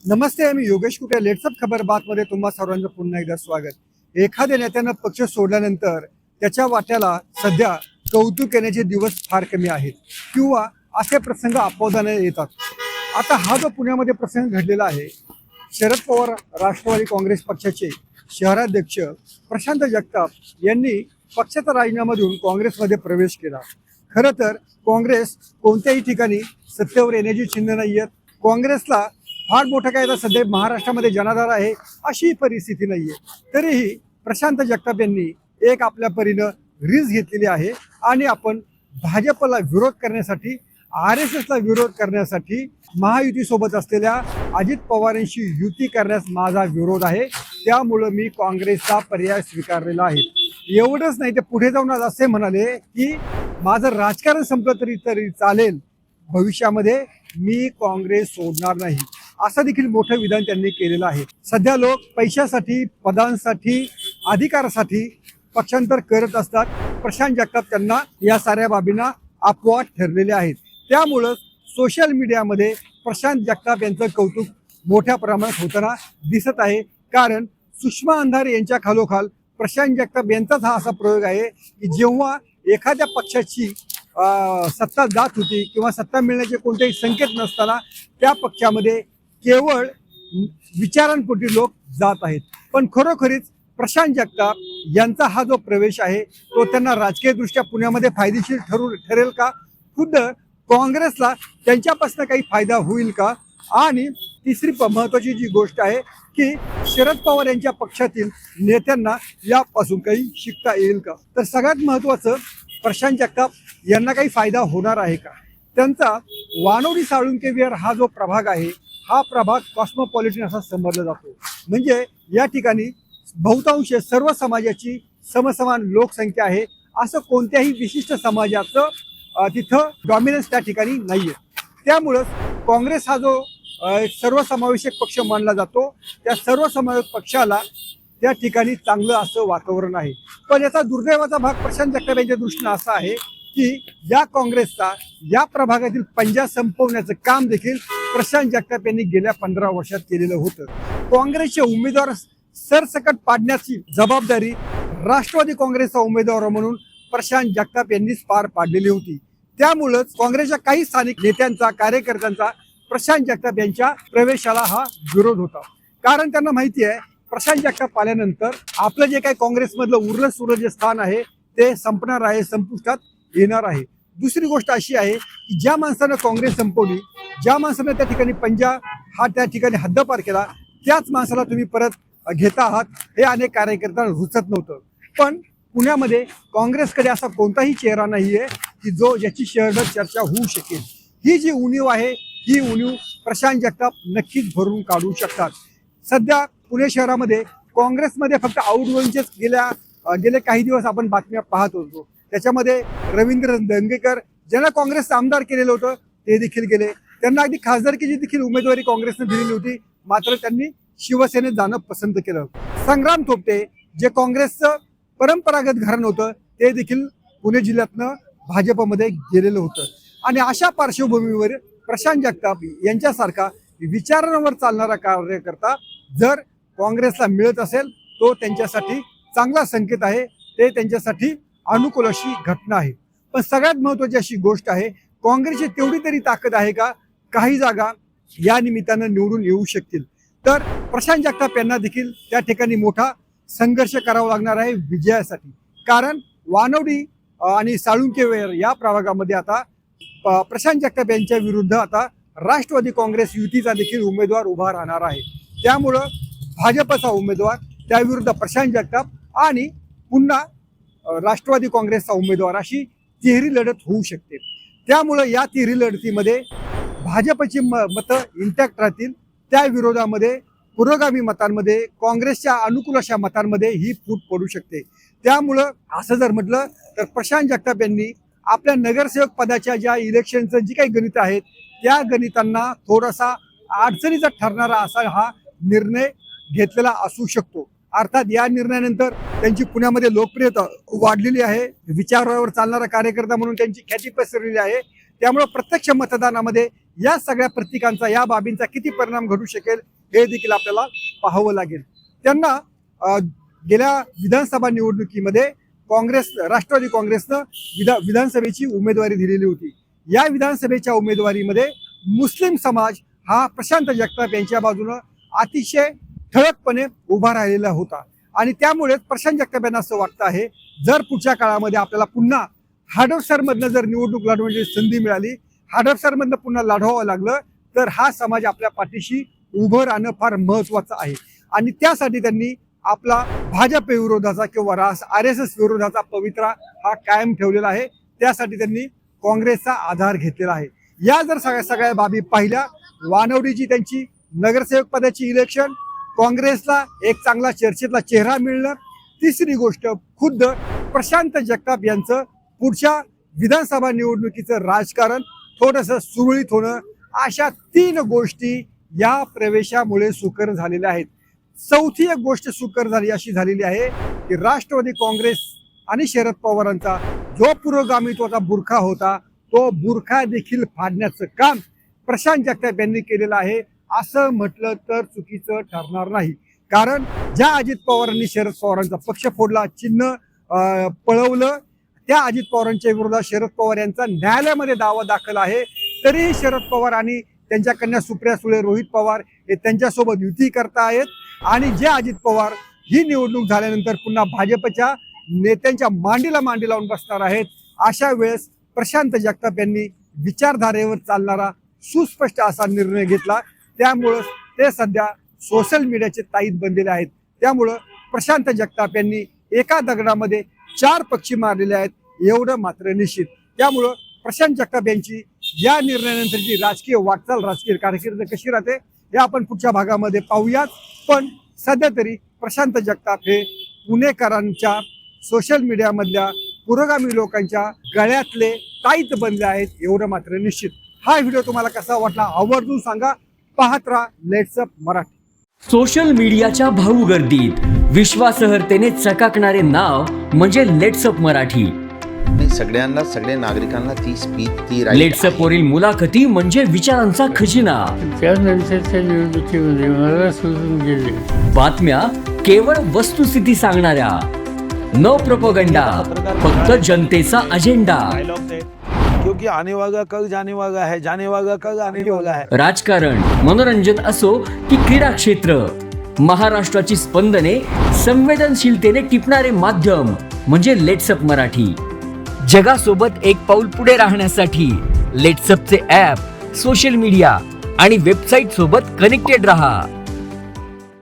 नमस्ते, मी योगेश कुटे. लेट्सअप खबर बातमध्ये तुम्हा सर्वांचं पुन्हा एकदा स्वागत. एखाद्या नेत्यानं पक्ष सोडल्यानंतर त्याच्या वाट्याला सध्या कौतुक येण्याचे दिवस फार कमी आहेत किंवा असे प्रसंग अपवादाने येतात. आता हा जो पुण्यामध्ये प्रसंग घडलेला आहे, शरद पवार राष्ट्रवादी काँग्रेस पक्षाचे शहराध्यक्ष प्रशांत जगताप यांनी पक्षाचा राजीनामा देऊन काँग्रेसमध्ये प्रवेश केला. खरं तर काँग्रेस कोणत्याही ठिकाणी सत्तेवर येण्याची चिन्ह नाही आहेत. काँग्रेसला फार मोठा काय आता सध्या महाराष्ट्रामध्ये जनाधार आहे अशी परिस्थिती नाहीये. तरीही प्रशांत जगताप यांनी एक आपल्या परीनं रिस्क घेतलेली आहे आणि आपण भाजपला विरोध करण्यासाठी, RSSला विरोध करण्यासाठी महायुतीसोबत असलेल्या अजित पवारांशी युती करण्यास माझा विरोध आहे. त्यामुळं मी काँग्रेसचा पर्याय स्वीकारलेला आहे. एवढंच नाही, ते पुढे जाऊन आज असे म्हणाले की माझं राजकारण संपलं तरी चालेल, भविष्यामध्ये मी काँग्रेस सोडणार नाही, असं देखील मोठं विधान त्यांनी केलेलं आहे. सध्या लोक पैशासाठी, पदांसाठी, अधिकारासाठी पक्षांतर करत असतात. प्रशांत जगताप त्यांना या साऱ्या बाबींना अपवाद ठरलेले आहेत. त्यामुळं सोशल मीडियामध्ये प्रशांत जगताप यांचं कौतुक मोठ्या प्रमाणात होताना दिसत आहे. कारण सुषमा अंधारे यांच्या खालोखाल प्रशांत जगताप यांचाच हा असा प्रयोग आहे की जेव्हा एखाद्या पक्षाची सत्ता जात होती किंवा सत्ता मिळण्याचे कोणतेही संकेत नसताना त्या पक्षामध्ये केवळ विचारांपोटी लोक जात आहेत. पण खरोखरीच प्रशांत जगताप यांचा हा जो प्रवेश आहे तो त्यांना राजकीयदृष्ट्या पुण्यामध्ये फायदेशीर ठरेल का? खुद्द काँग्रेसला त्यांच्यापासून काही फायदा होईल का? आणि तिसरी महत्वाची जी गोष्ट आहे की शरद पवार यांच्या पक्षातील नेत्यांना यापासून काही शिकता येईल का? तर सगळ्यात महत्वाचं, प्रशांत जगताप यांना काही फायदा होणार आहे का? त्यांचा वानोडी साळुंके विहार हा जो प्रभाग आहे, हा प्रभाग कॉस्मोपॉलिटन असा समजला जातो. म्हणजे या ठिकाणी बहुतांश सर्व समाजाची समसमान लोकसंख्या आहे. असं कोणत्याही विशिष्ट समाजाचं तिथं डॉमिनन्स त्या ठिकाणी नाहीये. त्यामुळं काँग्रेस हा जो सर्वसमावेशक पक्ष मानला जातो, त्या सर्वसमावेशक पक्षाला त्या ठिकाणी चांगलं असं वातावरण आहे. पण याचा दुर्दैवाचा भाग प्रशांत जगताप यांच्या दृष्टीनं असा आहे की या काँग्रेसचा या प्रभागातील पंजा संपवण्याचं काम देखील प्रशांत जगताप यांनी गेल्या 15 वर्षात केलेलं होतं. काँग्रेसचे उमेदवार सरसकट पाडण्याची जबाबदारी राष्ट्रवादी काँग्रेसचा उमेदवार म्हणून प्रशांत जगताप यांनीच पार पाडलेली होती. त्यामुळंच काँग्रेसच्या काही स्थानिक नेत्यांचा, कार्यकर्त्यांचा प्रशांत जगताप यांच्या प्रवेशाला हा विरोध होता. कारण त्यांना माहिती आहे प्रशांत जगताप आल्यानंतर आपलं जे काही काँग्रेसमधलं उरलं सुरलं जे स्थान आहे ते संपणार आहे, संपुष्टात येणार आहे. दुसरी गोष्ट अशी आहे की ज्या माणसानं काँग्रेस संपवली, ज्या माणसानं त्या ठिकाणी पंजा हा त्या ठिकाणी हद्दपार केला, त्याच माणसाला तुम्ही परत घेता आहात, हे अनेक कार्यकर्त्यांना रुचत नव्हतं. पण पुण्यामध्ये काँग्रेसकडे असा कोणताही चेहरा नाहीये की ज्याची शहरभर चर्चा होऊ शकेल. ही जी उणीव आहे, ही उणीव प्रशांत जगताप नक्कीच भरून काढू शकतात. सध्या पुणे शहरामध्ये काँग्रेसमध्ये फक्त आउटगोईंगचेच गेले काही दिवस आपण बातम्या पाहत होतो. त्याच्यामध्ये रवींद्र दंगेकर, ज्यांना काँग्रेसचं आमदार केलेलं होतं, ते देखील गेले. त्यांना अगदी खासदारकीची देखील उमेदवारी काँग्रेसने दिलेली होती, मात्र त्यांनी शिवसेनेत जाणं पसंत केलं. संग्राम थोपटे, जे काँग्रेसचं परंपरागत घराणं होतं, ते देखील पुणे जिल्ह्यातनं भाजपमध्ये गेलेलं होतं. आणि अशा पार्श्वभूमीवर प्रशांत जगताप यांच्यासारखा विचारांवर चालणारा कार्यकर्ता जर काँग्रेसला मिळत असेल तो त्यांच्यासाठी चांगला संकेत आहे, ते त्यांच्यासाठी अनुकूल अशी घटना आहे. पण सगळ्यात महत्वाची अशी गोष्ट आहे, काँग्रेसची तेवढी तरी ताकद आहे का? काही जागा या निमित्तानं निवडून येऊ शकतील. तर प्रशांत जगताप यांना देखील त्या ठिकाणी मोठा संघर्ष करावा लागणार आहे विजयासाठी. कारण वानवडी आणि साळुंके विहार या प्रभागामध्ये आता प्रशांत जगताप यांच्या विरुद्ध आता राष्ट्रवादी काँग्रेस युतीचा देखील उमेदवार उभा राहणार आहे. त्यामुळं भाजपचा उमेदवार, त्याविरुद्ध प्रशांत जगताप आणि पुन्हा राष्ट्रवादी काँग्रेसचा उमेदवार, अशी तिहेरी लढत होऊ शकते. त्यामुळं या तिहेरी लढतीमध्ये भाजपची मतं इंटॅक्ट राहतील. त्या विरोधामध्ये पुरोगामी मतांमध्ये, काँग्रेसच्या अनुकूल अशा मतांमध्ये ही फूट पडू शकते. त्यामुळं असं जर म्हटलं तर प्रशांत जगताप यांनी आपल्या नगरसेवक पदाच्या ज्या इलेक्शनचं जी काही गणित आहेत, त्या गणितांना थोडासा अडचणीचा ठरणारा असा हा निर्णय घेतलेला असू शकतो. अर्थात या निर्णयानंतर त्यांची पुण्यामध्ये लोकप्रियता वाढलेली आहे, विचारावर चालणारा कार्यकर्ता म्हणून त्यांची ख्याती पसरलेली आहे. त्यामुळे प्रत्यक्ष मतदानामध्ये या सगळ्या प्रतीकांचा, या बाबींचा किती परिणाम घडू शकेल हे देखील आपल्याला पाहावं लागेल. त्यांना गेल्या विधानसभा निवडणुकीमध्ये राष्ट्रवादी काँग्रेसनं विधानसभेची उमेदवारी दिलेली होती. या विधानसभेच्या उमेदवारीमध्ये मुस्लिम समाज हा प्रशांत जगताप यांच्या बाजूनं अतिशय ठळकपणे उभा राहिलेला होता आणि त्यामुळे प्रशांत जगताप यांना असं वाटतं आहे, जर पुढच्या काळामध्ये आपल्याला पुन्हा हडपसरमधनं जर निवडणूक लढवण्याची संधी मिळाली, हडपसरमधनं पुन्हा लढवावं लागलं तर हा समाज आपल्या पाठीशी उभं राहणं फार महत्वाचं आहे आणि त्यासाठी त्यांनी आपला भाजप विरोधाचा किंवा RSS विरोधाचा पवित्रा हा कायम ठेवलेला आहे. त्यासाठी त्यांनी काँग्रेसचा आधार घेतलेला आहे. या जर सगळ्या बाबी पाहिल्या, वानवडीची त्यांची नगरसेवक पदाची इलेक्शन, काँग्रेसला एक चांगला चर्चेतला चेहरा मिळणं, तिसरी गोष्ट खुद्द प्रशांत जगताप यांचं पुढच्या विधानसभा निवडणुकीचं राजकारण थोडंसं सुरळीत होणं, अशा 3 गोष्टी या प्रवेशामुळे सुकर झालेल्या आहेत. चौथी एक गोष्ट सुकर अशी झालेली आहे की राष्ट्रवादी काँग्रेस आणि शरद पवारांचा जो पुरोगामित्वाचा बुरखा होता तो बुरखा देखील फाडण्याचं काम प्रशांत जगताप यांनी केलेलं आहे असं म्हटलं तर चुकीचं ठरणार नाही. कारण ज्या अजित पवारांनी शरद पवारांचा पक्ष फोडला, चिन्ह पळवलं, त्या अजित पवारांच्या विरोधात शरद पवार यांचा न्यायालयामध्ये दावा दाखल आहे, तरी शरद पवार आणि त्यांच्या कन्या सुप्रिया सुळे, रोहित पवार हे त्यांच्यासोबत युती करतायत आणि जे अजित पवार ही निवडणूक झाल्यानंतर पुन्हा भाजपच्या नेत्यांच्या मांडीला मांडी लावून बसणार आहेत. अशा वेळेस प्रशांत जगताप यांनी विचारधारेवर चालणारा सुस्पष्ट असा निर्णय घेतला. त्यामुळं ते सध्या सोशल मीडियाचे ताईत बनलेले आहेत. त्यामुळं प्रशांत जगताप यांनी एका दगडामध्ये 4 पक्षी मारलेले आहेत एवढं मात्र निश्चित. त्यामुळं प्रशांत जगताप यांची या निर्णयानंतरची राजकीय वाटचाल, राजकीय कारकीर्द कशी राहते हे आपण पुढच्या भागामध्ये पाहूयात. पण सध्या तरी प्रशांत जगताप हे पुणेकरांच्या सोशल मीडियामधल्या पुरोगामी लोकांच्या गळ्यातले ताईत बनले आहेत एवढं मात्र निश्चित. हा व्हिडिओ तुम्हाला कसा वाटला आवर्जून सांगा. पाहत राहा लेट्स अप मराठी. सोशल मीडियाच्या भाऊ गर्दीत विश्वासार्हतेने चकाकणारे नाव म्हणजे लेट्स अप मराठी. सगळ्यांना, सगळ्या नागरिकांना ती स्पीच, ती लेट्स अप वरील मुलाखती म्हणजे विचारांचा खजिना. त्यानंतरच्या निवडणुकीमध्ये मला सोडून गेले. बातम्या केवळ वस्तुस्थिती सांगणाऱ्या, न प्रोपगंडा, फक्त जनतेचा अजेंडा. क्योंकि आने वाला कल जाने वाला है, जाने वाला कल आने वाला है. राजकारण, मनोरंजन असो की क्रीडा क्षेत्र, महाराष्ट्राची स्पंदने संवेदनशीलतेने टिपणारे माध्यम म्हणजे लेट्स अप मराठी. जगासोबत एक पाऊल पुढे राहण्यासाठी लेट्स अपचे ॲप, सोशल मीडिया आणि वेबसाईट सोबत कनेक्टेड रहा.